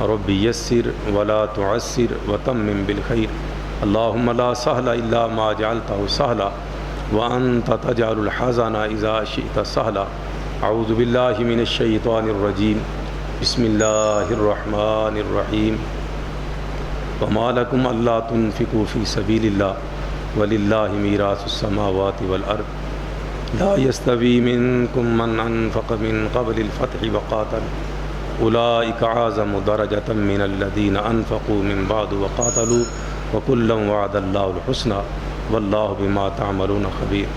رب یسر ولا تعسر وتمم بالخیر اللہم لا سہل الا ما جعلتہ سہلا وانت تجعل الحزن اذا شئت سہلا اعوذ باللہ من الشیطان الرجیم بسم اللہ الرحمن الرحیم وما لکم الا تنفقوا فی سبیل اللہ وللہ میراث السماوات والارض لا یستوی منکم من انفق من قبل الفتح وقاتل اولئک اعظم درجة من الذین انفقوا من بعد وقاتلوا وکلا وعد اللہ الحسنى واللہ بما تعملون خبیر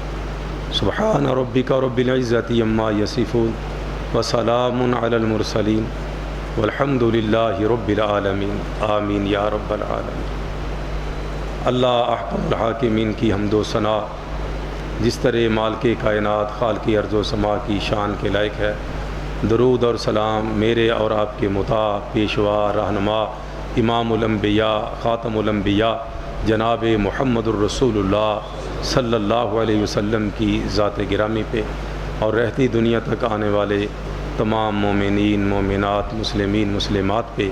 سبحان ربک رب العزۃ عما یصفون وسلام علی المرسلین والحمد للہ رب العالمین آمین یا رب العالمین۔ اللہ احکم الحاکمین کی حمد و ثنا جس طرح مالک کائنات خالق ارض و سما کی شان کے لائق ہے، درود اور سلام میرے اور آپ کے مطاع پیشوا رہنما امام الانبیاء خاتم الانبیاء جناب محمد الرسول اللہ صلی اللہ علیہ وسلم کی ذات گرامی پہ اور رہتی دنیا تک آنے والے تمام مومنین مومنات مسلمین مسلمات پہ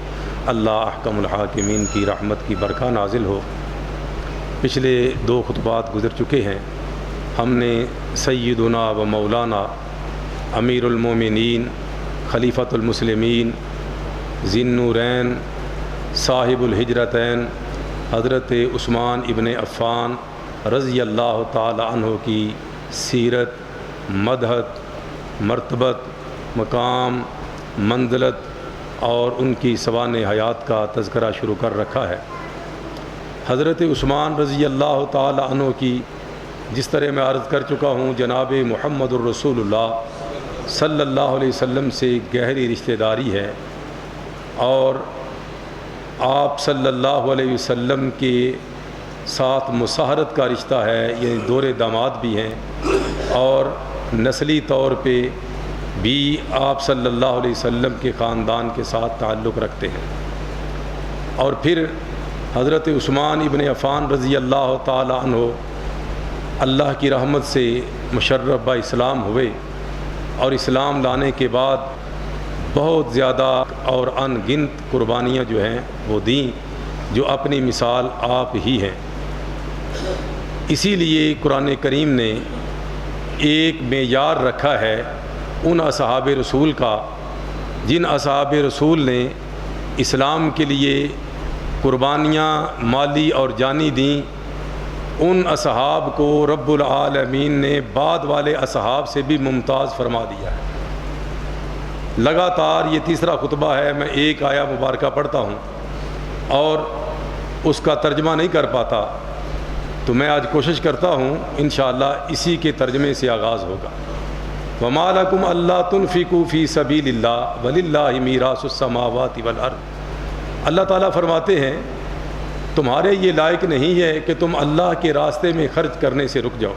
اللہ احکم الحاکمین کی رحمت کی برکہ نازل ہو۔ پچھلے 2 خطبات گزر چکے ہیں۔ ہم نے سیدنا و مولانا امیر المومنین خلیفۃ المسلمین ذی النورین صاحب الہجرتین حضرت عثمان ابن عفان رضی اللہ تعالی عنہ کی سیرت، مدحت، مرتبت، مقام، منزلت اور ان کی سوانح حیات کا تذکرہ شروع کر رکھا ہے۔ حضرت عثمان رضی اللہ تعالی عنہ کی جس طرح میں عرض کر چکا ہوں جناب محمد الرسول اللہ صلی اللہ علیہ وسلم سے گہری رشتہ داری ہے اور آپ صلی اللہ علیہ وسلم کے ساتھ مصاہرت کا رشتہ ہے، یعنی دور داماد بھی ہیں اور نسلی طور پہ بھی آپ صلی اللہ علیہ وسلم کے خاندان کے ساتھ تعلق رکھتے ہیں۔ اور پھر حضرت عثمان ابن عفان رضی اللہ تعالی عنہ اللہ کی رحمت سے مشرف با اسلام ہوئے اور اسلام لانے کے بعد بہت زیادہ اور ان گنت قربانیاں جو ہیں وہ دیں جو اپنی مثال آپ ہی ہیں۔ اسی لیے قرآن کریم نے ایک معیار رکھا ہے ان اصحاب رسول کا جن اصحاب رسول نے اسلام کے لیے قربانیاں مالی اور جانی دیں، ان اصحاب کو رب العالمین نے بعد والے اصحاب سے بھی ممتاز فرما دیا ہے۔ لگاتار یہ تیسرا خطبہ ہے، میں ایک آیہ مبارکہ پڑھتا ہوں اور اس کا ترجمہ نہیں کر پاتا، تو میں آج کوشش کرتا ہوں انشاءاللہ اسی کے ترجمے سے آغاز ہوگا۔ وَمَا لَكُمْ أَلَّا تُنْفِقُوا فِي سَبِيلِ اللَّهِ وَلِلَّهِ مِيرَاثُ السَّمَاوَاتِ وَالْأَرْضِ۔ اللہ تعالیٰ فرماتے ہیں تمہارے یہ لائق نہیں ہے کہ تم اللہ کے راستے میں خرچ کرنے سے رک جاؤ۔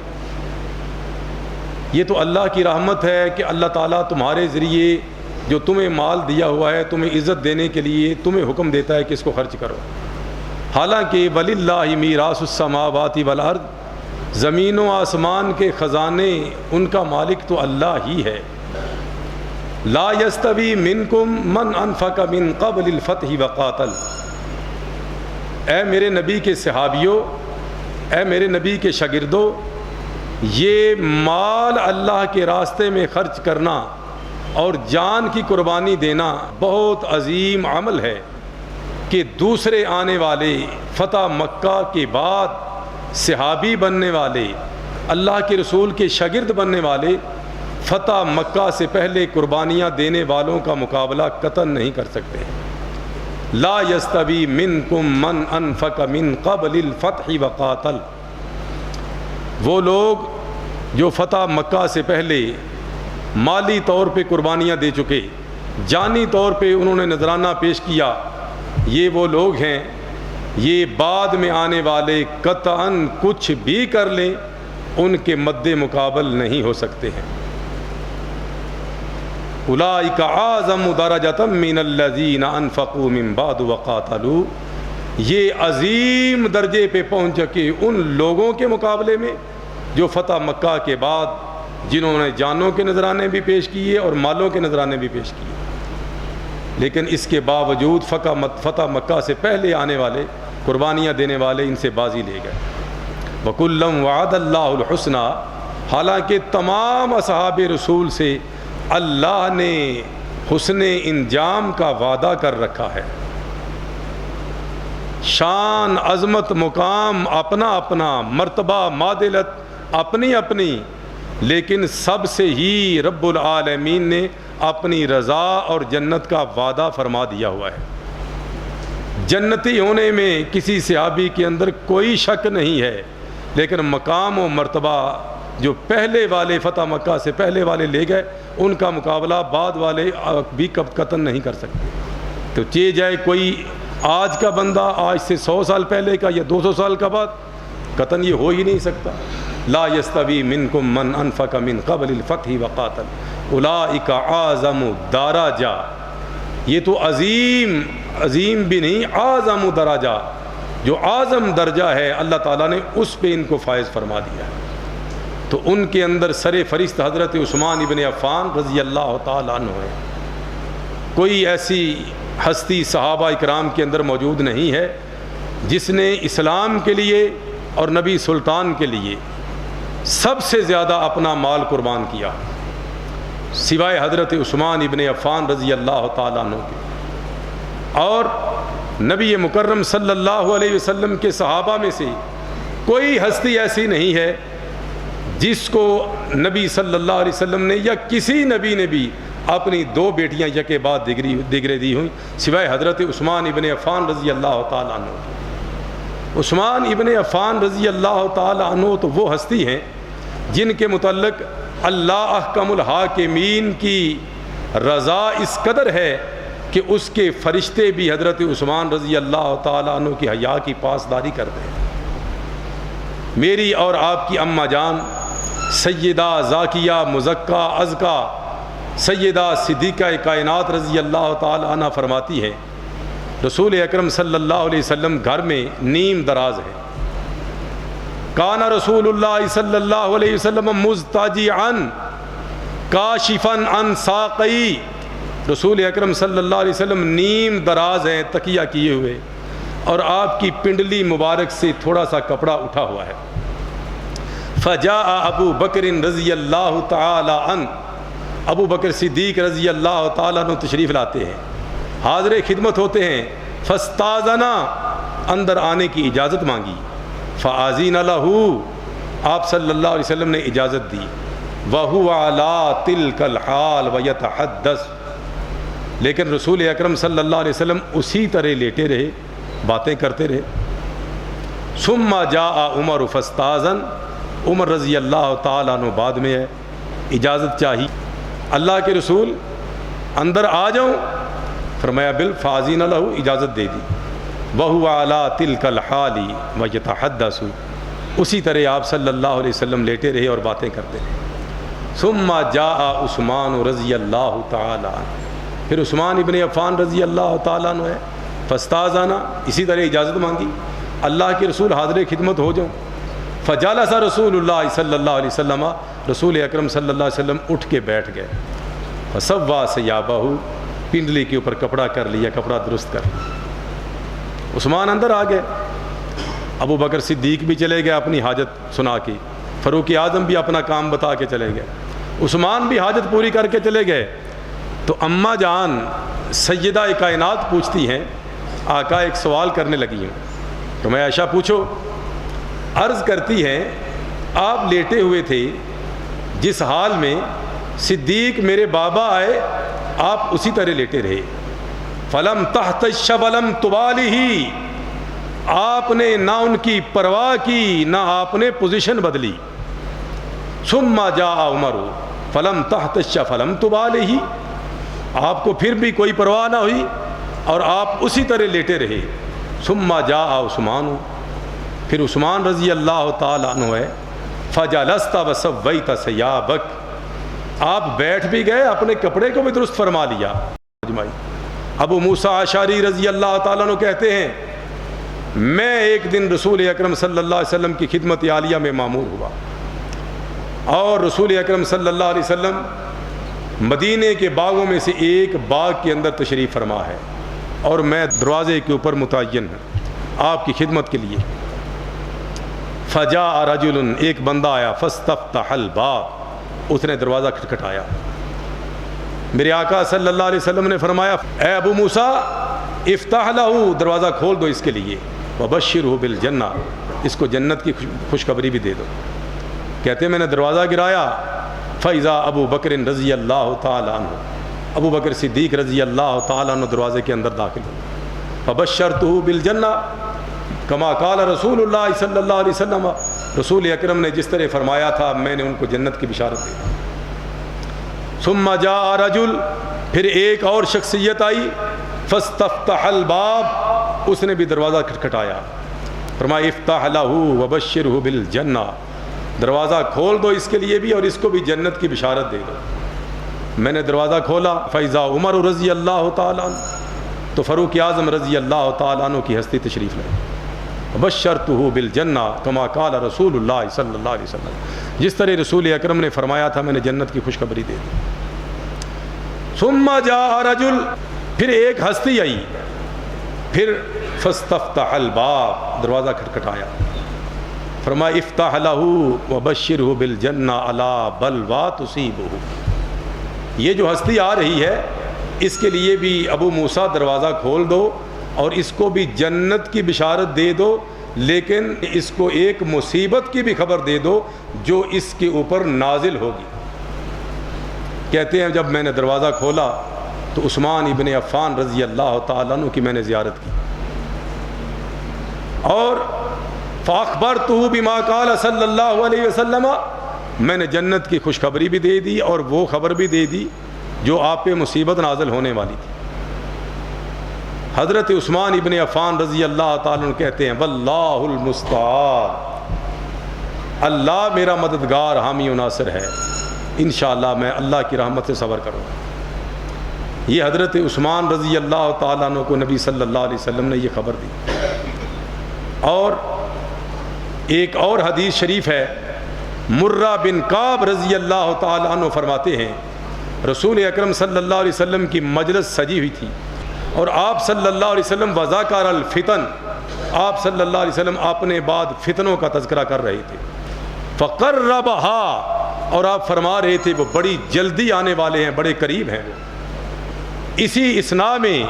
یہ تو اللہ کی رحمت ہے کہ اللہ تعالیٰ تمہارے ذریعے جو تمہیں مال دیا ہوا ہے تمہیں عزت دینے کے لیے تمہیں حکم دیتا ہے کہ اس کو خرچ کرو۔ حالانکہ وَلِلَّهِ مِيرَاثُ السَّمَاوَاتِ وَالْأَرْضِ، زمین و آسمان کے خزانے ان کا مالک تو اللہ ہی ہے۔ لا يستوی منکم من انفق من قبل الفتح وقاتل۔ اے میرے نبی کے صحابیوں، اے میرے نبی کے شاگردوں، یہ مال اللہ کے راستے میں خرچ کرنا اور جان کی قربانی دینا بہت عظیم عمل ہے کہ دوسرے آنے والے فتح مکہ کے بعد صحابی بننے والے اللہ کے رسول کے شاگرد بننے والے فتح مکہ سے پہلے قربانیاں دینے والوں کا مقابلہ قطعاً نہیں کر سکتے۔ لا یستوی منکم من انفق من قبل الفتح وقاتل۔ وہ لوگ جو فتح مکہ سے پہلے مالی طور پہ قربانیاں دے چکے، جانی طور پہ انہوں نے نذرانہ پیش کیا، یہ وہ لوگ ہیں، یہ بعد میں آنے والے قطعاً کچھ بھی کر لیں ان کے مد مقابل نہیں ہو سکتے ہیں۔ اولئک اعظم درجۃ من الذین انفقوا من بعد وقاتلوا، یہ عظیم درجے پہ پہنچ چکے ان لوگوں کے مقابلے میں جو فتح مکہ کے بعد جنہوں نے جانوں کے نذرانے بھی پیش کیے اور مالوں کے نذرانے بھی پیش کیے۔ لیکن اس کے باوجود فتح مکہ سے پہلے آنے والے قربانیاں دینے والے ان سے بازی لے گئے۔ وَكُلًّا وَعَدَ اللَّهُ الْحُسْنَى، حالانکہ تمام اصحاب رسول سے اللہ نے حسن انجام کا وعدہ کر رکھا ہے۔ شان، عظمت، مقام اپنا اپنا، مرتبہ، معدلت اپنی اپنی، لیکن سب سے ہی رب العالمین نے اپنی رضا اور جنت کا وعدہ فرما دیا ہوا ہے۔ جنتی ہونے میں کسی صحابی کے اندر کوئی شک نہیں ہے، لیکن مقام و مرتبہ جو پہلے والے فتح مکہ سے پہلے والے لے گئے، ان کا مقابلہ بعد والے بھی قطعاً نہیں کر سکتے۔ تو چاہے جائے کوئی آج کا بندہ آج سے 100 سال پہلے کا یا 200 سال کا بعد، قطعاً یہ ہو ہی نہیں سکتا۔ لا یستوی منکم من انفق من قبل الفتح وقاتل اولئک اعظم درجہ، یہ تو عظیم بھی نہیں، اعظم درجہ، جو اعظم درجہ ہے اللہ تعالیٰ نے اس پہ ان کو فائز فرما دیا ہے۔ تو ان کے اندر سر فہرست حضرت عثمان ابن عفان رضی اللہ تعالیٰ عنہ ہے۔ کوئی ایسی ہستی صحابہ اکرام کے اندر موجود نہیں ہے جس نے اسلام کے لیے اور نبی سلطان کے لیے سب سے زیادہ اپنا مال قربان کیا، سوائے حضرت عثمان ابن عفان رضی اللہ تعالیٰ عنہ کے۔ اور نبی مکرم صلی اللہ علیہ وسلم کے صحابہ میں سے کوئی ہستی ایسی نہیں ہے جس کو نبی صلی اللہ علیہ وسلم نے یا کسی نبی نے بھی اپنی 2 بیٹیاں یکے بعد دیگرے دی ہوئیں، سوائے حضرت عثمان ابن عفان رضی اللہ تعالیٰ عنہ۔ عثمان ابن عفان رضی اللہ تعالیٰ عنہ تو وہ ہستی ہیں جن کے متعلق اللہ احکم الحاکمین کی رضا اس قدر ہے کہ اس کے فرشتے بھی حضرت عثمان رضی اللہ تعالیٰ عنہ کی حیا کی پاسداری کرتے ہیں۔ میری اور آپ کی اماں جان سیدہ زاکیہ مزکہ ازکا سیدہ صدیقہ کائنات رضی اللہ تعالی عنہ فرماتی ہے، رسول اکرم صلی اللہ علیہ وسلم گھر میں نیم دراز ہے۔ کان رسول اللہ صلی اللہ علیہ وسلم مضطجعا کاشفا عن ساقی، رسول اکرم صلی اللہ علیہ وسلم نیم دراز ہیں تکیہ کیے ہوئے، اور آپ کی پنڈلی مبارک سے تھوڑا سا کپڑا اٹھا ہوا ہے۔ فجاء ابو بکر رضی اللہ تعالی عنہ، ابو بکر صدیق رضی اللہ تعالیٰ عنہ تشریف لاتے ہیں، حاضر خدمت ہوتے ہیں۔ فاستاذنا، اندر آنے کی اجازت مانگی۔ فآذین لہ، آپ صلی اللہ علیہ وسلم نے اجازت دی۔ وہو علی تلک الحال ویتحدث، لیکن رسول اکرم صلی اللہ علیہ وسلم اسی طرح لیٹے رہے، باتیں کرتے رہے۔ ثم جاء عمر فاستاذن، عمر رضی اللہ تعالیٰ عنہ بعد میں ہے، اجازت چاہی۔ اللہ کے رسول اندر آ جاؤں؟ فرمایا فآذین لہ، اجازت دے دی۔ وہو علی تلک الحال ویتحدث، اسی طرح آپ صلی اللہ علیہ وسلم لیٹے رہے اور باتیں کرتے رہے۔ ثم جاء عثمان رضی اللہ تعالی عنہ، پھر عثمان ابن عفان رضی اللہ تعالیٰ عنہ ہے، فاستاذنا، اسی طرح اجازت مانگی، اللہ کے رسول حاضر خدمت ہو جاؤں۔ فجلس رسول اللہ صلی اللہ علیہ وسلم، رسول اکرم صلی اللہ علیہ وسلم اٹھ کے بیٹھ گئے۔ فسوى ثيابہ، پنڈلی کے اوپر کپڑا کر لیا، کپڑا درست کر لیا۔ عثمان اندر آ گئے، ابو بکر صدیق بھی چلے گئے اپنی حاجت سنا کے، فاروق اعظم بھی اپنا کام بتا کے چلے گئے، عثمان بھی حاجت پوری کر کے چلے گئے۔ تو اماں جان سیدہ کائنات پوچھتی ہیں، آقا ایک سوال کرنے لگی ہوں۔ تو میں عائشہ پوچھو، عرض کرتی ہیں آپ لیٹے ہوئے تھے، جس حال میں صدیق میرے بابا آئے آپ اسی طرح لیٹے رہے۔ فلم تحتش ولم تبالہ، آپ نے نہ ان کی پرواہ کی نہ آپ نے پوزیشن بدلی۔ ثم جاء عمر فلم تحتش فلم تبالہ، آپ کو پھر بھی کوئی پرواہ نہ ہوئی اور آپ اسی طرح لیٹے رہے۔ ثم جاء عثمان، پھر عثمان رضی اللہ تعالیٰ عنہ ہے، فجلست وسویت ثیابک، آپ بیٹھ بھی گئے، اپنے کپڑے کو بھی درست فرما لیا۔ ابو موسیٰ اشعری رضی اللہ تعالیٰ عنہ کہتے ہیں، میں ایک دن رسول اکرم صلی اللہ علیہ وسلم کی خدمت عالیہ میں مامور ہوا، اور رسول اکرم صلی اللہ علیہ وسلم مدینے کے باغوں میں سے ایک باغ کے اندر تشریف فرما ہے اور میں دروازے کے اوپر متعین ہوں آپ کی خدمت کے لیے۔ فجاء رجل، ایک بندہ آیا، فاستفتح الباب، اس نے دروازہ کھٹکھٹایا۔ میرے آقا صلی اللہ علیہ وسلم نے فرمایا اے ابو موسیٰ افتح لہ، دروازہ کھول دو اس کے لیے، وبشرہ بالجنہ، اس کو جنت کی خوشخبری بھی دے دو۔ کہتے ہیں میں نے دروازہ گرایا، فاذا ابو بکر رضی اللہ تعالی عنہ، ابو بکر صدیق رضی اللہ تعالی عنہ دروازے کے اندر داخل ہوئے۔ فبشرتہ بالجنہ کما قال رسول اللہ صلی اللہ علیہ وسلم، رسول اکرم نے جس طرح فرمایا تھا میں نے ان کو جنت کی بشارت دی۔ ثم جاء رجل، پھر ایک اور شخصیت آئی، فاستفتح الباب، اس نے بھی دروازہ کھٹکھٹایا، فرمایا افتح لہ وبشرہ بالجنہ، دروازہ کھول دو اس کے لیے بھی اور اس کو بھی جنت کی بشارت دے دو۔ میں نے دروازہ کھولا، فاذا عمر رضی اللہ تعالی عنہ، تو فاروق اعظم رضی اللہ تعالی عنہ کی ہستی تشریف لائے۔ بشرتہ بالجنہ کما قال رسول اللہ صلی اللہ علیہ وسلم، جس طرح رسول اکرم نے فرمایا تھا میں نے جنت کی خوشخبری دے دی۔ ثم جاء رجل، پھر ایک ہستی آئی، پھر فاستفتح الباب، دروازہ کھٹکھٹایا، فرمایا افتح لہ وبشرہ بالجنہ الا بلوی تصیبہ، یہ جو ہستی آ رہی ہے اس کے لیے بھی ابو موسیٰ دروازہ کھول دو اور اس کو بھی جنت کی بشارت دے دو، لیکن اس کو ایک مصیبت کی بھی خبر دے دو جو اس کے اوپر نازل ہوگی۔ کہتے ہیں جب میں نے دروازہ کھولا تو عثمان ابن عفان رضی اللہ تعالیٰ عنہ کی میں نے زیارت کی، اور فاخبرتہ بما قال صلی اللہ علیہ وسلم، میں نے جنت کی خوشخبری بھی دے دی اور وہ خبر بھی دے دی جو آپ پہ مصیبت نازل ہونے والی تھی۔ حضرت عثمان ابن عفان رضی اللہ تعالیٰ عنہ کہتے ہیں واللہ المستعان، اللہ میرا مددگار حامی و ناصر ہے، انشاءاللہ میں اللہ کی رحمت سے صبر کروں گا۔ یہ حضرت عثمان رضی اللہ تعالیٰ عنہ کو نبی صلی اللہ علیہ وسلم نے یہ خبر دی۔ اور ایک اور حدیث شریف ہے، مرہ بن کعب رضی اللہ تعالیٰ عنہ فرماتے ہیں رسول اکرم صلی اللہ علیہ وسلم کی مجلس سجی ہوئی تھی اور آپ صلی اللہ علیہ وسلم وذاکر الفتن، آپ صلی اللہ علیہ وسلم اپنے بعد فتنوں کا تذکرہ کر رہے تھے، فقربہا، اور آپ فرما رہے تھے وہ بڑی جلدی آنے والے ہیں، بڑے قریب ہیں وہ۔ اسی اسنا میں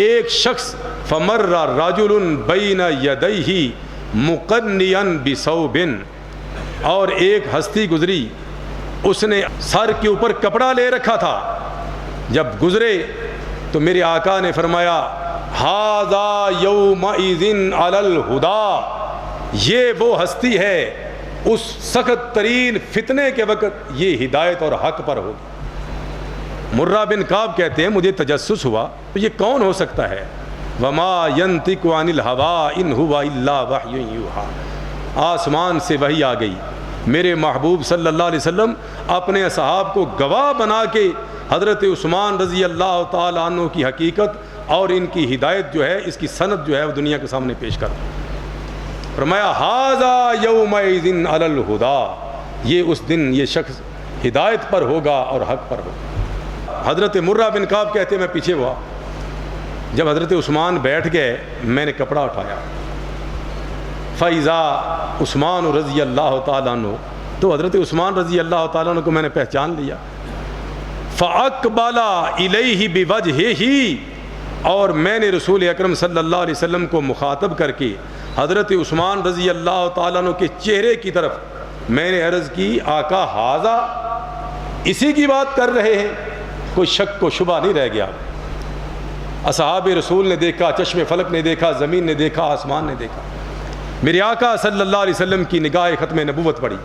ایک شخص فمر رجل بین یدیہ مقنیا بثوب، اور ایک ہستی گزری، اس نے سر کے اوپر کپڑا لے رکھا تھا، جب گزرے تو میرے آقا نے فرمایا ھذا یومئذ علی الہدی، یہ وہ ہستی ہے اس سخت ترین فتنے کے وقت یہ ہدایت اور حق پر ہوگی۔ مرہ بن کعب کہتے ہیں مجھے تجسس ہوا تو یہ کون ہو سکتا ہے، وما ینطق عن الہوی ان ھو الا وحی یوحی، آسمان سے وحی آ گئی، میرے محبوب صلی اللہ علیہ وسلم اپنے اصحاب کو گواہ بنا کے حضرت عثمان رضی اللہ تعالیٰ عنہ کی حقیقت اور ان کی ہدایت جو ہے، اس کی سند جو ہے وہ دنیا کے سامنے پیش کر فرمایا ھذا یومئذ علی الہدی، یہ اس دن یہ شخص ہدایت پر ہوگا اور حق پر ہوگا۔ حضرت مرہ بن کعب کہتے ہیں میں پیچھے ہوا، جب حضرت عثمان بیٹھ گئے میں نے کپڑا اٹھایا، فَإِذَا عثمان رضی اللہ تعالیٰ عنہ، تو حضرت عثمان رضی اللہ تعالیٰ عنہ کو میں نے پہچان لیا، فَأَقْبَلَ إِلَيْهِ بِوَجْهِهِ، اور میں نے رسول اکرم صلی اللہ علیہ وسلم کو مخاطب کر کے حضرت عثمان رضی اللہ تعالیٰ عنہ کے چہرے کی طرف میں نے عرض کی آقا ھذا، اسی کی بات کر رہے ہیں، کوئی شک و شبہ نہیں رہ گیا۔ اصحاب رسول نے دیکھا، چشم فلک نے دیکھا، زمین نے دیکھا، آسمان نے دیکھا، میرے آقا صلی اللہ علیہ وسلم کی نگاہ ختم نبوت پڑی،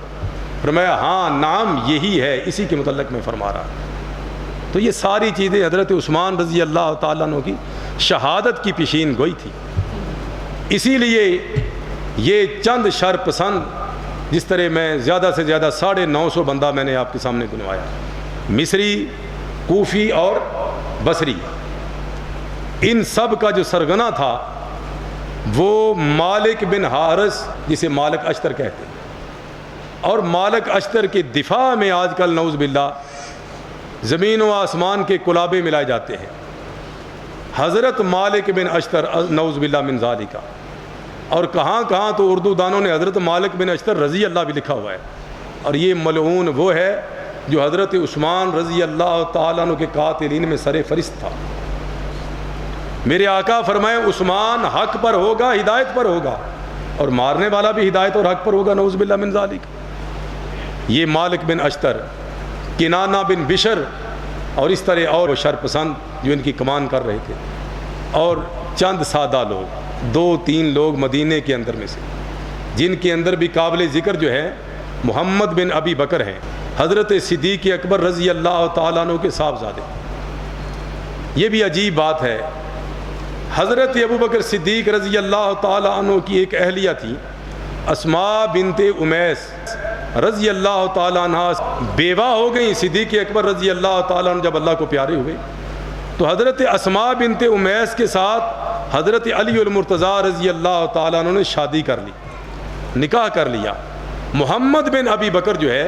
فرمایا ہاں نعم یہی ہے، اسی کے متعلق میں فرما رہا۔ تو یہ ساری چیزیں حضرت عثمان رضی اللہ تعالیٰ عنہ کی شہادت کی پیشین گوئی تھی۔ اسی لیے یہ چند شر پسند، جس طرح میں زیادہ سے زیادہ 950 بندہ میں نے آپ کے سامنے گنوایا، مصری، کوفی اور بصری، ان سب کا جو سرغنہ تھا وہ مالک بن حارث، جسے مالک اشتر کہتے ہیں، اور مالک اشتر کے دفاع میں آج کل نعوذ باللہ زمین و آسمان کے کلابے ملائے جاتے ہیں. حضرت مالک بن اشتر نعوذ باللہ من ذالک. اور کہاں کہاں تو اردو دانوں نے حضرت مالک بن اشتر رضی اللہ بھی لکھا ہوا ہے. اور یہ ملعون وہ ہے جو حضرت عثمان رضی اللہ تعالیٰ عنہ کے قاتلین میں سر فہرست تھا. میرے آقا فرمائے عثمان حق پر ہوگا، ہدایت پر ہوگا، اور مارنے والا بھی ہدایت اور حق پر ہوگا. نعوذ باللہ من ذالک. یہ مالک بن اشتر، کنانہ بن بشر اور اس طرح اور شر پسند جو ان کی کمان کر رہے تھے، اور چند سادہ لوگ، 2-3 لوگ مدینے کے اندر میں سے، جن کے اندر بھی قابل ذکر جو ہے محمد بن ابی بکر ہیں، حضرت صدیق اکبر رضی اللہ تعالیٰ عنہ کے صاحبزادے. یہ بھی عجیب بات ہے، حضرت ابو بکر صدیق رضی اللہ تعالیٰ عنہ کی ایک اہلیہ تھی اسماء بنت امیس رضی اللہ تعالیٰ عنہ، بیوہ ہو گئیں. صدیق اکبر رضی اللہ تعالیٰ عنہ جب اللہ کو پیارے ہوئے تو حضرت اسماء بنت امیس کے ساتھ حضرت علی المرتضیٰ رضی اللہ تعالیٰ عنہ نے شادی کر لی، نکاح کر لیا. محمد بن ابی بکر جو ہے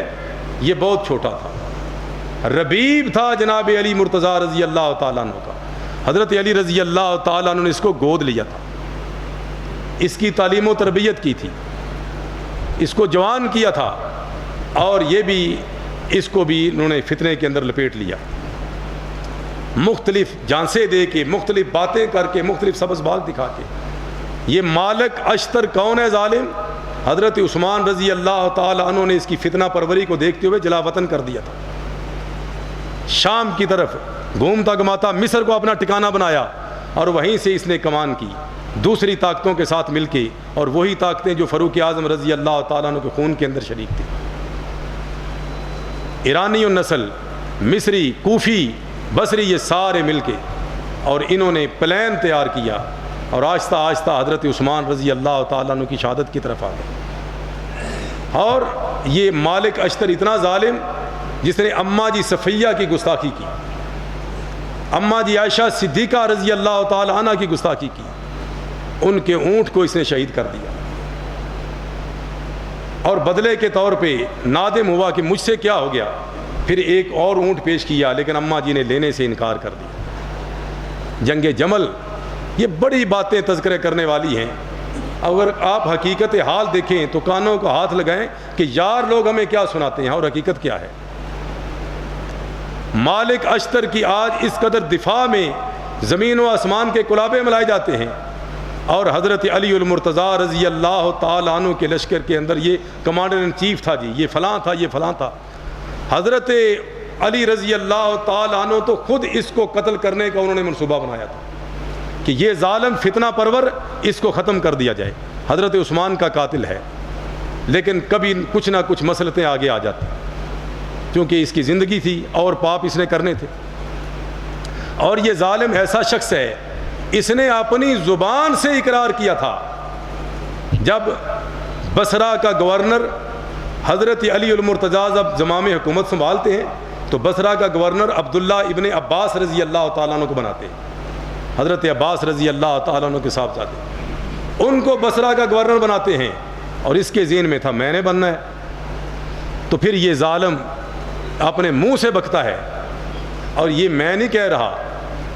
یہ بہت چھوٹا تھا، ربیب تھا جناب علی مرتضیٰ رضی اللہ تعالیٰ عنہ کا. حضرت علی رضی اللہ تعالیٰ عنہ نے اس کو گود لیا تھا، اس کی تعلیم و تربیت کی تھی، اس کو جوان کیا تھا، اور یہ بھی اس کو بھی انہوں نے فتنے کے اندر لپیٹ لیا، مختلف جانسے دے کے، مختلف باتیں کر کے، مختلف سبز باغ دکھا کے. یہ مالک اشتر کون ہے ظالم؟ حضرت عثمان رضی اللہ تعالی عنہ نے اس کی فتنہ پروری کو دیکھتے ہوئے جلا وطن کر دیا تھا. شام کی طرف گھومتا گھماتا مصر کو اپنا ٹھکانہ بنایا، اور وہیں سے اس نے کمان کی دوسری طاقتوں کے ساتھ مل کے، اور وہی طاقتیں جو فاروق اعظم رضی اللہ تعالیٰ عنہ کے خون کے اندر شریک تھی. ایرانی النسل، مصری، کوفی، بصری، یہ سارے مل کے اور انہوں نے پلان تیار کیا، اور آہستہ آہستہ حضرت عثمان رضی اللہ تعالیٰ عنہ کی شہادت کی طرف آ گئے. اور یہ مالک اشتر اتنا ظالم جس نے اماں جی صفیہ کی گستاخی کی، اماں جی عائشہ صدیقہ رضی اللہ تعالیٰ عنہ کی گستاخی کی، ان کے اونٹ کو اس نے شہید کر دیا، اور بدلے کے طور پہ نادم ہوا کہ مجھ سے کیا ہو گیا، پھر ایک اور اونٹ پیش کیا، لیکن اماں جی نے لینے سے انکار کر دیا. جنگ جمل، یہ بڑی باتیں تذکرہ کرنے والی ہیں. اگر آپ حقیقت حال دیکھیں تو کانوں کو ہاتھ لگائیں کہ یار لوگ ہمیں کیا سناتے ہیں اور حقیقت کیا ہے. مالک اشتر کی آج اس قدر دفاع میں زمین و آسمان کے کلابے ملائے جاتے ہیں، اور حضرت علی المرتضیٰ رضی اللہ تعالیٰ عنہ کے لشکر کے اندر یہ کمانڈر ان چیف تھا جی، یہ فلاں تھا، یہ فلاں تھا. حضرت علی رضی اللہ تعالیٰ عنہ تو خود اس کو قتل کرنے کا انہوں نے منصوبہ بنایا تھا کہ یہ ظالم فتنہ پرور، اس کو ختم کر دیا جائے. حضرت عثمان کا قاتل ہے، لیکن کبھی کچھ نہ کچھ مسلطیں آگے آ جاتی، کیونکہ اس کی زندگی تھی اور پاپ اس نے کرنے تھے. اور یہ ظالم ایسا شخص ہے، اس نے اپنی زبان سے اقرار کیا تھا. جب بصرہ کا گورنر حضرت علی المرتضیٰ جب زمام حکومت سنبھالتے ہیں تو بصرہ کا گورنر عبداللہ ابن عباس رضی اللہ تعالیٰ عنہ کو بناتے ہیں. حضرت عباس رضی اللہ تعالیٰ عنہ کے صاحبزادے، ان کو بصرہ کا گورنر بناتے ہیں، اور اس کے ذہن میں تھا میں نے بننا ہے. تو پھر یہ ظالم اپنے منہ سے بکتا ہے، اور یہ میں نہیں کہہ رہا،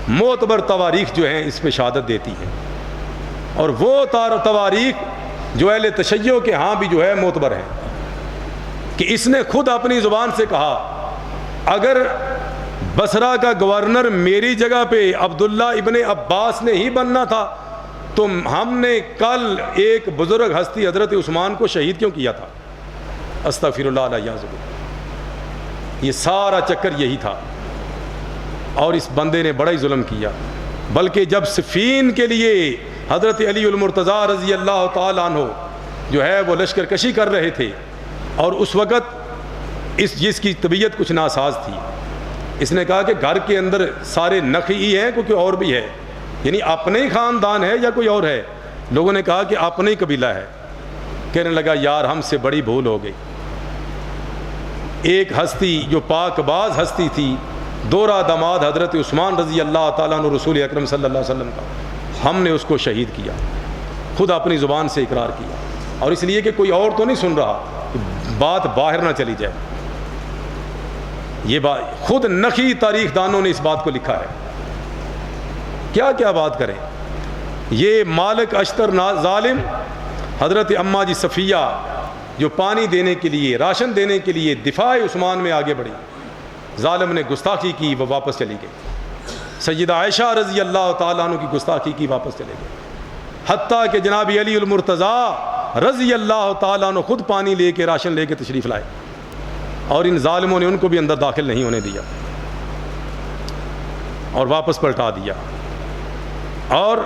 معتبر تواریخ جو ہیں اس پہ شہادت دیتی ہیں، اور وہ تواریخ جو اہل تشیع کے ہاں بھی جو ہے معتبر ہیں، کہ اس نے خود اپنی زبان سے کہا اگر بصرہ کا گورنر میری جگہ پہ عبداللہ ابن عباس نے ہی بننا تھا تو ہم نے کل ایک بزرگ ہستی حضرت عثمان کو شہید کیوں کیا تھا. استغفر اللہ علیہ وسلم. یہ سارا چکر یہی تھا، اور اس بندے نے بڑا ہی ظلم کیا. بلکہ جب صفین کے لیے حضرت علی المرتضیٰ رضی اللہ تعالیٰ عنہ جو ہے وہ لشکر کشی کر رہے تھے، اور اس وقت جس کی طبیعت کچھ ناساز تھی، اس نے کہا کہ گھر کے اندر سارے نخعی ہیں، کوئی اور بھی ہے، یعنی اپنے ہی خاندان ہے یا کوئی اور ہے؟ لوگوں نے کہا کہ اپنے ہی قبیلہ ہے. کہنے لگا یار ہم سے بڑی بھول ہو گئی. ایک ہستی جو پاک باز ہستی تھی، دورہ داماد حضرت عثمان رضی اللہ تعالیٰ عنہ رسول اکرم صلی اللہ علیہ وسلم کا، ہم نے اس کو شہید کیا. خود اپنی زبان سے اقرار کیا، اور اس لیے کہ کوئی اور تو نہیں سن رہا، بات باہر نہ چلی جائے. یہ بات خود نقی تاریخ دانوں نے اس بات کو لکھا ہے. کیا کیا بات کریں. یہ مالک اشتر ظالم حضرت اماں جی صفیہ جو پانی دینے کے لیے راشن دینے کے لیے دفاع عثمان میں آگے بڑھی, ظالم نے گستاخی کی, وہ واپس چلی گئی. سیدہ عائشہ رضی اللہ تعالیٰ عنہ کی گستاخی کی, واپس چلے گئے. حتیٰ کہ جناب علی المرتضیٰ رضی اللہ تعالیٰ عنہ خود پانی لے کے راشن لے کے تشریف لائے, اور ان ظالموں نے ان کو بھی اندر داخل نہیں ہونے دیا اور واپس پلٹا دیا. اور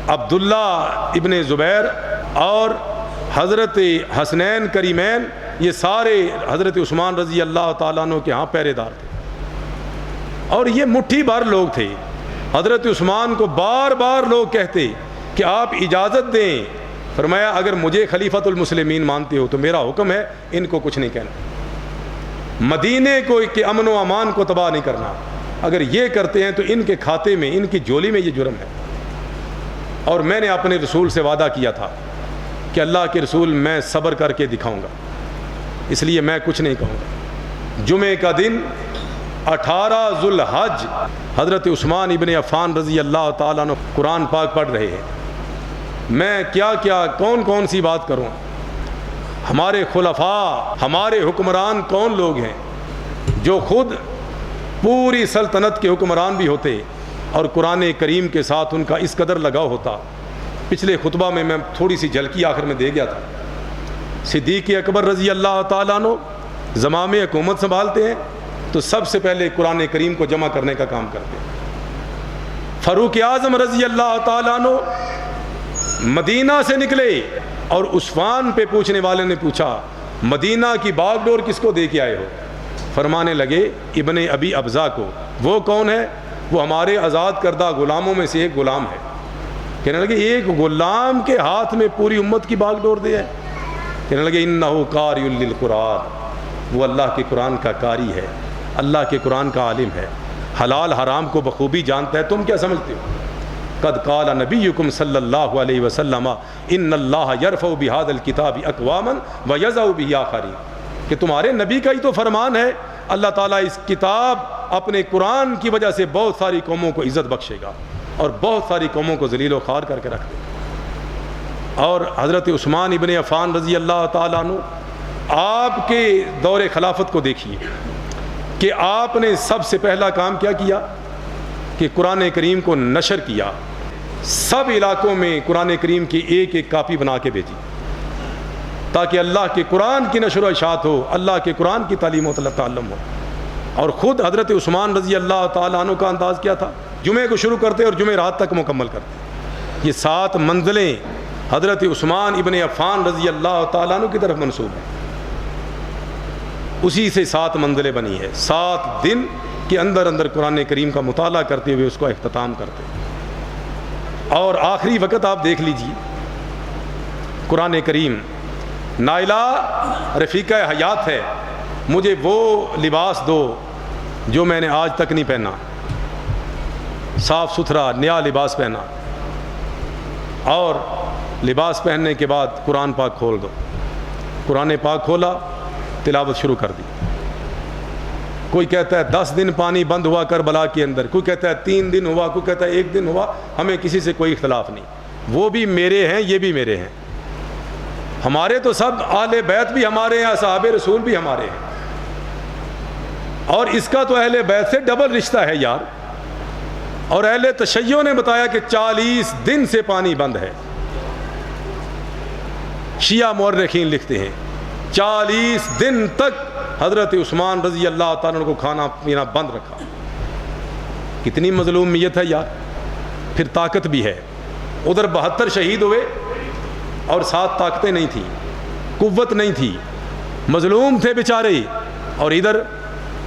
عبداللہ ابن زبیر اور حضرت حسنین کریمین یہ سارے حضرت عثمان رضی اللہ تعالیٰ عنہ کے ہاں پہرے دار تھے, اور یہ مٹھی بھر لوگ تھے. حضرت عثمان کو بار بار لوگ کہتے کہ آپ اجازت دیں. فرمایا اگر مجھے خلیفۃ المسلمین مانتے ہو تو میرا حکم ہے ان کو کچھ نہیں کہنا, مدینے کو کے امن و امان کو تباہ نہیں کرنا. اگر یہ کرتے ہیں تو ان کے کھاتے میں, ان کی جولی میں یہ جرم ہے. اور میں نے اپنے رسول سے وعدہ کیا تھا کہ اللہ کے رسول میں صبر کر کے دکھاؤں گا, اس لیے میں کچھ نہیں کہوں گا. جمعے کا دن 18 ذوالحج حضرت عثمان ابن عفان رضی اللہ تعالیٰ عنہ قرآن پاک پڑھ رہے ہیں. میں کیا کیا کون کون سی بات کروں. ہمارے خلفاء, ہمارے حکمران کون لوگ ہیں جو خود پوری سلطنت کے حکمران بھی ہوتے اور قرآن کریم کے ساتھ ان کا اس قدر لگاؤ ہوتا. پچھلے خطبہ میں تھوڑی سی جھلکی آخر میں دے گیا تھا. صدیق اکبر رضی اللہ تعالیٰ عنہ زمام حکومت سنبھالتے ہیں تو سب سے پہلے قرآن کریم کو جمع کرنے کا کام کرتے ہیں. فاروق اعظم رضی اللہ تعالیٰ عنہ مدینہ سے نکلے اور عثمان پہ پوچھنے والے نے پوچھا مدینہ کی باغ ڈور کس کو دے کے آئے ہو؟ فرمانے لگے ابن ابی ابزا کو. وہ کون ہے؟ وہ ہمارے آزاد کردہ غلاموں میں سے ایک غلام ہے. کہنے لگے ایک غلام کے ہاتھ میں پوری امت کی باغ ڈور دے ہے. کہنے لگے انہ قاری للقرآن, وہ اللہ کے قرآن کا قاری ہے, اللہ کے قرآن کا عالم ہے, حلال حرام کو بخوبی جانتا ہے. تم کیا سمجھتے ہو؟ قد قال نبیکم صلی اللہ علیہ وسلم ان اللہ یرفع بہذا الکتاب اقواما ویضع بہ آخرین, کہ تمہارے نبی کا ہی تو فرمان ہے اللہ تعالیٰ اس کتاب اپنے قرآن کی وجہ سے بہت ساری قوموں کو عزت بخشے گا اور بہت ساری قوموں کو ذلیل و خوار کر کے رکھ دے گا. اور حضرت عثمان ابن عفان رضی اللہ تعالیٰ عنہ آپ کے دور خلافت کو دیکھیے کہ آپ نے سب سے پہلا کام کیا کیا کہ قرآن کریم کو نشر کیا. سب علاقوں میں قرآن کریم کی ایک ایک کاپی بنا کے بھیجی تاکہ اللہ کے قرآن کی نشر و اشاعت ہو, اللہ کے قرآن کی تعلیم و تعلم ہو. اور خود حضرت عثمان رضی اللہ تعالیٰ عنہ کا انداز کیا تھا؟ جمعے کو شروع کرتے اور جمعے رات تک مکمل کرتے. یہ 7 منزلیں حضرت عثمان ابن عفان رضی اللہ تعالیٰ عنہ کی طرف منسوب ہیں. اسی سے 7 منزلیں بنی ہے. 7 دن کے اندر اندر قرآن کریم کا مطالعہ کرتے ہوئے اس کو اختتام کرتے. اور آخری وقت آپ دیکھ لیجئے قرآن کریم نائلہ رفیقہ حیات ہے, مجھے وہ لباس دو جو میں نے آج تک نہیں پہنا, صاف ستھرا نیا لباس پہنا, اور لباس پہننے کے بعد قرآن پاک کھول دو. قرآن پاک کھولا, تلاوت شروع کر دی. کوئی کہتا ہے 10 دن پانی بند ہوا کربلا کے اندر, کوئی کہتا ہے 3 دن ہوا, کوئی کہتا ہے 1 دن ہوا. ہمیں کسی سے کوئی اختلاف نہیں, وہ بھی میرے ہیں, یہ بھی میرے ہیں. ہمارے تو سب اہل بیت بھی ہمارے ہیں, اصحاب رسول بھی ہمارے ہیں, اور اس کا تو اہل بیت سے ڈبل رشتہ ہے یار. اور اہل تشیع نے بتایا کہ 40 دن سے پانی بند ہے. شیعہ مورخین لکھتے ہیں 40 دن تک حضرت عثمان رضی اللہ تعالیٰ عنہ کو کھانا پینا بند رکھا. کتنی مظلومیت ہے یار. پھر طاقت بھی ہے, ادھر 72 شہید ہوئے اور 7 طاقتیں نہیں تھیں, قوت نہیں تھی, مظلوم تھے بیچارے, اور ادھر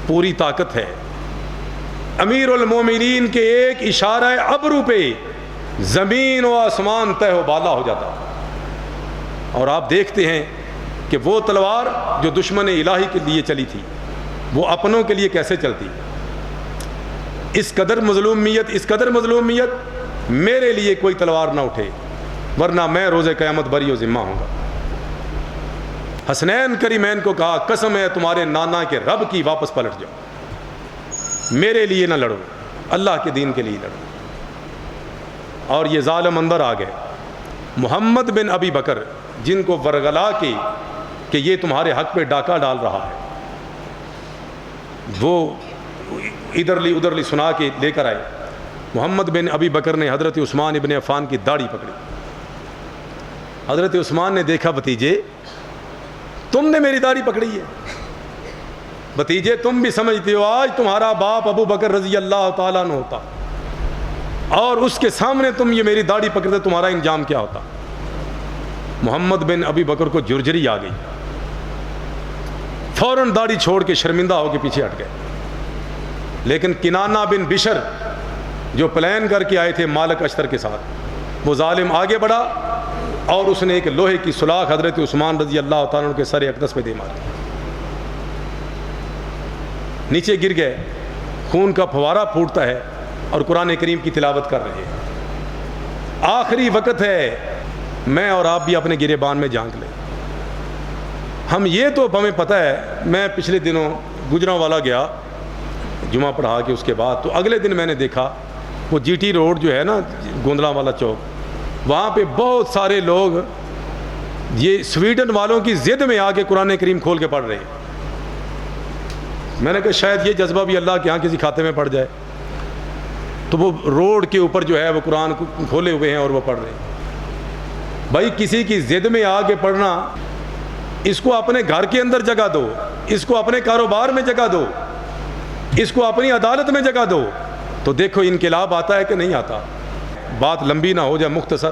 پوری طاقت ہے. امیر المومنین کے ایک اشارہ ابرو پہ زمین و آسمان تہ و بالا ہو جاتا. اور آپ دیکھتے ہیں کہ وہ تلوار جو دشمن الہی کے لیے چلی تھی وہ اپنوں کے لیے کیسے چلتی. اس قدر مظلومیت میرے لیے کوئی تلوار نہ اٹھے, ورنہ میں روز قیامت بری و ذمہ ہوں گا. حسنین کریمین کو کہا قسم ہے تمہارے نانا کے رب کی, واپس پلٹ جاؤ. میرے لیے نہ لڑو، اللہ کے دین کے لیے لڑو۔ اور یہ ظالم اندر آ گئے، محمد بن ابی بکر، جن کو ورغلا کی کہ یہ تمہارے حق پہ ڈاکہ ڈال رہا ہے، وہ ادھر لی ادھر لی سنا کے لے کر آئے۔ محمد بن ابی بکر نے حضرت عثمان ابن عفان کی داڑھی پکڑی۔ حضرت عثمان نے دیکھا، بھتیجے تم نے میری داڑھی پکڑی ہے، بھتیجے تم بھی سمجھتے ہو آج تمہارا باپ ابو بکر رضی اللہ تعالیٰ عنہ ہوتا اور اس کے سامنے تم یہ میری داڑھی پکڑتے، تمہارا انجام کیا ہوتا۔ محمد بن ابی بکر کو جرجری آ گئی، فوراً داڑھی چھوڑ کے شرمندہ ہو کے پیچھے ہٹ گئے۔ لیکن کنانہ بن بشر جو پلان کر کے آئے تھے مالک اشتر کے ساتھ، وہ ظالم آگے بڑھا اور اس نے ایک لوہے کی سلاخ حضرت عثمان رضی اللہ تعالیٰ عنہ کے سر اقدس پہ دے ماری، نیچے گر گئے، خون کا پھوارہ پھوٹتا ہے اور قرآن کریم کی تلاوت کر رہے ہیں۔ آخری وقت ہے، میں اور آپ بھی اپنے گریبان میں جھانک لیں۔ ہم یہ تو ہمیں پتہ ہے، میں پچھلے دنوں گجرانوالا گیا جمعہ پڑھا کے، اس کے بعد تو اگلے دن میں نے دیکھا وہ جی ٹی روڈ جو ہے نا گوندلا والا چوک، وہاں پہ بہت سارے لوگ یہ سویڈن والوں کی ضد میں آ کے قرآن کریم کھول کے پڑھ رہے ہیں۔ میں نے کہا شاید یہ جذبہ بھی اللہ کے ہاں کسی کھاتے میں پڑ جائے، تو وہ روڈ کے اوپر جو ہے وہ قرآن کھولے ہوئے ہیں اور وہ پڑھ رہے ہیں۔ بھائی کسی کی ضد میں آ کے پڑھنا، اس کو اپنے گھر کے اندر جگہ دو، اس کو اپنے کاروبار میں جگہ دو، اس کو اپنی عدالت میں جگہ دو، تو دیکھو انقلاب آتا ہے کہ نہیں آتا۔ بات لمبی نہ ہو جائے، مختصر،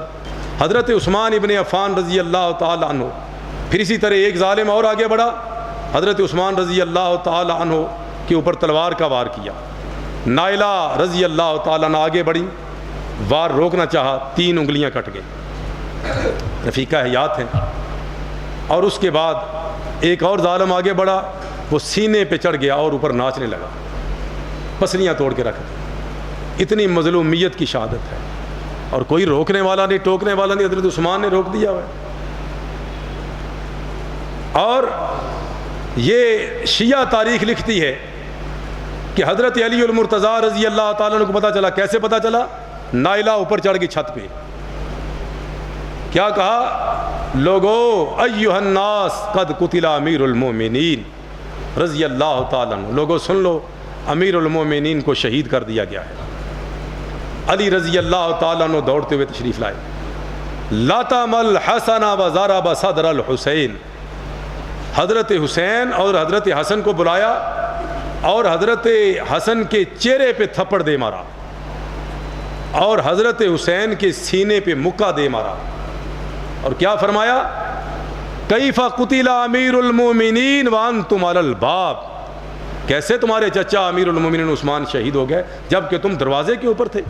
حضرت عثمان ابن عفان رضی اللہ تعالی عنہ، پھر اسی طرح ایک ظالم اور آگے بڑھا، حضرت عثمان رضی اللہ تعالی عنہ کے اوپر تلوار کا وار کیا۔ نائلہ رضی اللہ تعالیٰ عنہ آگے بڑھی، وار روکنا چاہا، 3 انگلیاں کٹ گئی، رفیقہ حیات ہیں۔ اور اس کے بعد ایک اور ظالم آگے بڑھا، وہ سینے پہ چڑھ گیا اور اوپر ناچنے لگا، پسلیاں توڑ کے رکھ دی۔ اتنی مظلومیت کی شہادت ہے، اور کوئی روکنے والا نہیں، ٹوکنے والا نہیں، حضرت عثمان نے روک دیا ہے۔ اور یہ شیعہ تاریخ لکھتی ہے کہ حضرت علی المرتضیٰ رضی اللہ تعالیٰ عنہ کو پتہ چلا، کیسے پتہ چلا؟ نائلہ اوپر چڑھ گئی چھت پہ، کیا کہا؟ لوگو ایھا الناس قد قتل امیر المومنین رضی اللہ تعالیٰ عنہ، لوگو سن لو، امیر المومنین کو شہید کر دیا گیا ہے۔ علی رضی اللہ تعالیٰ عنہ دوڑتے ہوئے تشریف لائے، لطم الحسن وضرب صدر الحسین، حضرت حسین اور حضرت حسن کو بلایا اور حضرت حسن کے چہرے پہ تھپڑ دے مارا اور حضرت حسین کے سینے پہ مکہ دے مارا، اور کیا فرمایا؟ کیف قتل امیر المومنین وانتم علی الباب، کیسے تمہارے چچا امیر المومنین عثمان شہید ہو گئے جبکہ تم دروازے کے اوپر تھے؟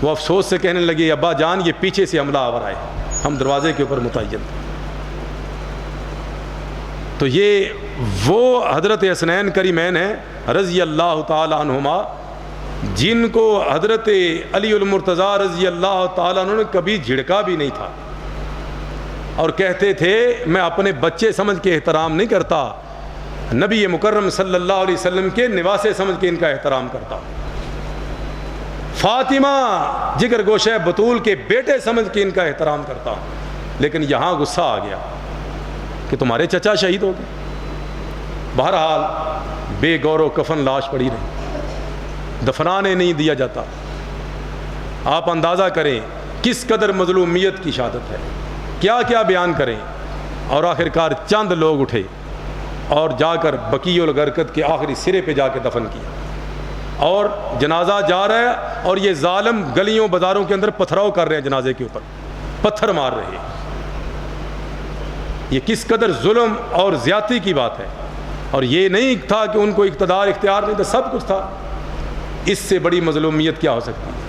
وہ افسوس سے کہنے لگے، ابا جان یہ پیچھے سے حملہ آور آئے، ہم دروازے کے اوپر متعین تھے۔ تو یہ وہ حضرت حسنین کریمین ہیں رضی اللہ تعالی عنہما، جن کو حضرت علی المرتضیٰ رضی اللہ تعالیٰ عنہ نے کبھی جھڑکا بھی نہیں تھا، اور کہتے تھے میں اپنے بچے سمجھ کے احترام نہیں کرتا، نبی مکرم صلی اللہ علیہ وسلم کے نواسے سمجھ کے ان کا احترام کرتا، فاطمہ جگر گوشہ بطول کے بیٹے سمجھ کے ان کا احترام کرتا۔ لیکن یہاں غصہ آ گیا کہ تمہارے چچا شہید ہو گئے۔ بہرحال بے گور و کفن لاش پڑی رہی، دفنانے نہیں دیا جاتا۔ آپ اندازہ کریں کس قدر مظلومیت کی شہادت ہے، کیا کیا بیان کریں۔ اور آخرکار چند لوگ اٹھے اور جا کر بقیع الغرقد کے آخری سرے پہ جا کے دفن کیا، اور جنازہ جا رہا ہے اور یہ ظالم گلیوں بازاروں کے اندر پتھراؤ کر رہے ہیں، جنازے کے اوپر پتھر مار رہے ہیں۔ یہ کس قدر ظلم اور زیادتی کی بات ہے۔ اور یہ نہیں تھا کہ ان کو اقتدار اختیار نہیں تھا، سب کچھ تھا، اس سے بڑی مظلومیت کیا ہو سکتی ہے؟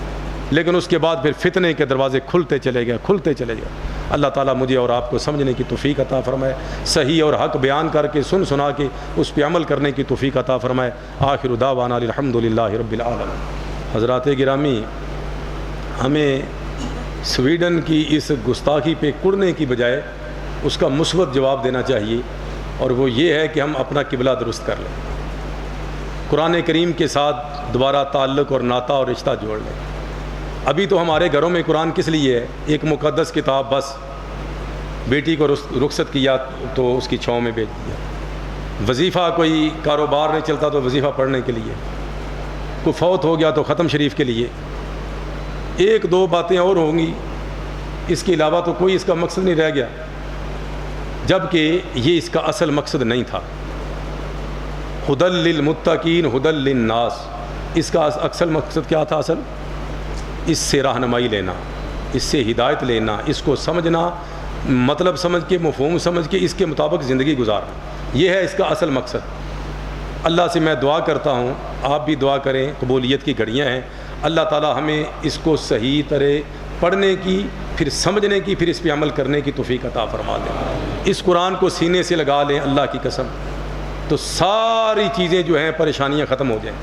لیکن اس کے بعد پھر فتنے کے دروازے کھلتے چلے گئے، کھلتے چلے گئے۔ اللہ تعالیٰ مجھے اور آپ کو سمجھنے کی توفیق عطا فرمائے، صحیح اور حق بیان کر کے سنا کے اس پہ عمل کرنے کی توفیق عطا فرمائے۔ آخر دعوانا الحمدللہ رب العالمین۔ حضرات گرامی، ہمیں سویڈن کی اس گستاخی پہ کڑنے کی بجائے اس کا مثبت جواب دینا چاہیے، اور وہ یہ ہے کہ ہم اپنا قبلہ درست کر لیں۔ قرآن کریم کے ساتھ دوبارہ تعلق اور ناطہ اور رشتہ جوڑ لیں۔ ابھی تو ہمارے گھروں میں قرآن کس لیے ہے؟ ایک مقدس کتاب، بس بیٹی کو رخصت کیا تو اس کی چھاؤں میں بیچ دیا۔ وظیفہ، کوئی کاروبار نہیں چلتا تو وظیفہ پڑھنے کے لیے، کوئی فوت ہو گیا تو ختم شریف کے لیے، ایک دو باتیں اور ہوں گی، اس کے علاوہ تو کوئی اس کا مقصد نہیں رہ گیا، جبکہ یہ اس کا اصل مقصد نہیں تھا۔ ہدی للمتقین ہدی للناس، اس کا اصل مقصد کیا تھا؟ اصل اس سے رہنمائی لینا، اس سے ہدایت لینا، اس کو سمجھنا، مطلب سمجھ کے، مفہوم سمجھ کے اس کے مطابق زندگی گزارنا، یہ ہے اس کا اصل مقصد۔ اللہ سے میں دعا کرتا ہوں، آپ بھی دعا کریں، قبولیت کی گھڑیاں ہیں، اللہ تعالی ہمیں اس کو صحیح طرح پڑھنے کی، پھر سمجھنے کی، پھر اس پہ عمل کرنے کی توفیق عطا فرما دیں۔ اس قرآن کو سینے سے لگا لیں اللہ کی قسم، تو ساری چیزیں جو ہیں پریشانیاں ختم ہو جائیں۔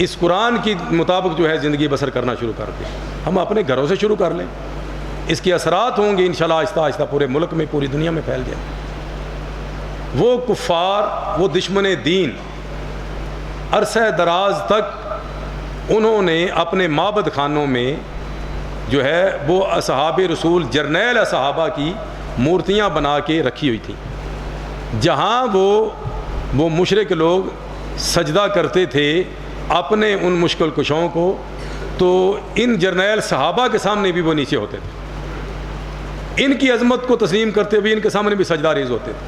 اس قرآن کے مطابق جو ہے زندگی بسر کرنا شروع کر دیں۔ ہم اپنے گھروں سے شروع کر لیں، اس کے اثرات ہوں گے انشاءاللہ آہستہ آہستہ پورے ملک میں، پوری دنیا میں پھیل جائیں۔ وہ کفار، وہ دشمن دین، عرصہ دراز تک انہوں نے اپنے معبد خانوں میں جو ہے وہ اصحاب رسول، جرنیل صحابہ کی مورتیاں بنا کے رکھی ہوئی تھیں، جہاں وہ مشرک لوگ سجدہ کرتے تھے اپنے ان مشکل کشوں کو، تو ان جرنیل صحابہ کے سامنے بھی وہ نیچے ہوتے تھے، ان کی عظمت کو تسلیم کرتے ہوئے ان کے سامنے بھی سجدہ ریز ہوتے تھے،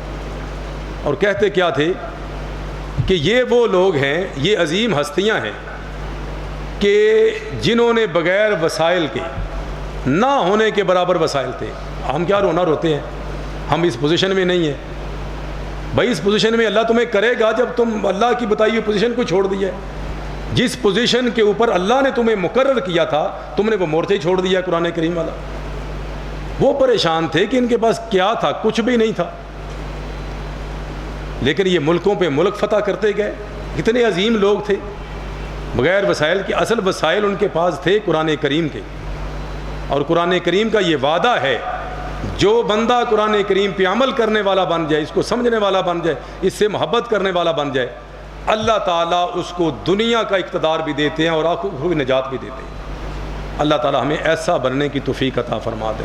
اور کہتے کیا تھے کہ یہ وہ لوگ ہیں، یہ عظیم ہستیاں ہیں کہ جنہوں نے بغیر وسائل کے، نہ ہونے کے برابر وسائل تھے۔ ہم کیا رونا روتے ہیں؟ ہم اس پوزیشن میں نہیں ہیں بھائی، اس پوزیشن میں اللہ تمہیں کرے گا جب تم اللہ کی بتائی ہوئی پوزیشن کو چھوڑ دیا ہے۔ جس پوزیشن کے اوپر اللہ نے تمہیں مقرر کیا تھا، تم نے وہ مورچہ ہی چھوڑ دیا۔ قرآن کریم والا وہ پریشان تھے کہ ان کے پاس کیا تھا؟ کچھ بھی نہیں تھا، لیکن یہ ملکوں پہ ملک فتح کرتے گئے۔ کتنے عظیم لوگ تھے بغیر وسائل کے، اصل وسائل ان کے پاس تھے قرآن کریم کے، اور قرآن کریم کا یہ وعدہ ہے، جو بندہ قرآن کریم پہ عمل کرنے والا بن جائے، اس کو سمجھنے والا بن جائے، اس سے محبت کرنے والا بن جائے، اللہ تعالیٰ اس کو دنیا کا اقتدار بھی دیتے ہیں اور آخرت کو بھی نجات بھی دیتے ہیں۔ اللہ تعالیٰ ہمیں ایسا بننے کی توفیق عطا فرما دے۔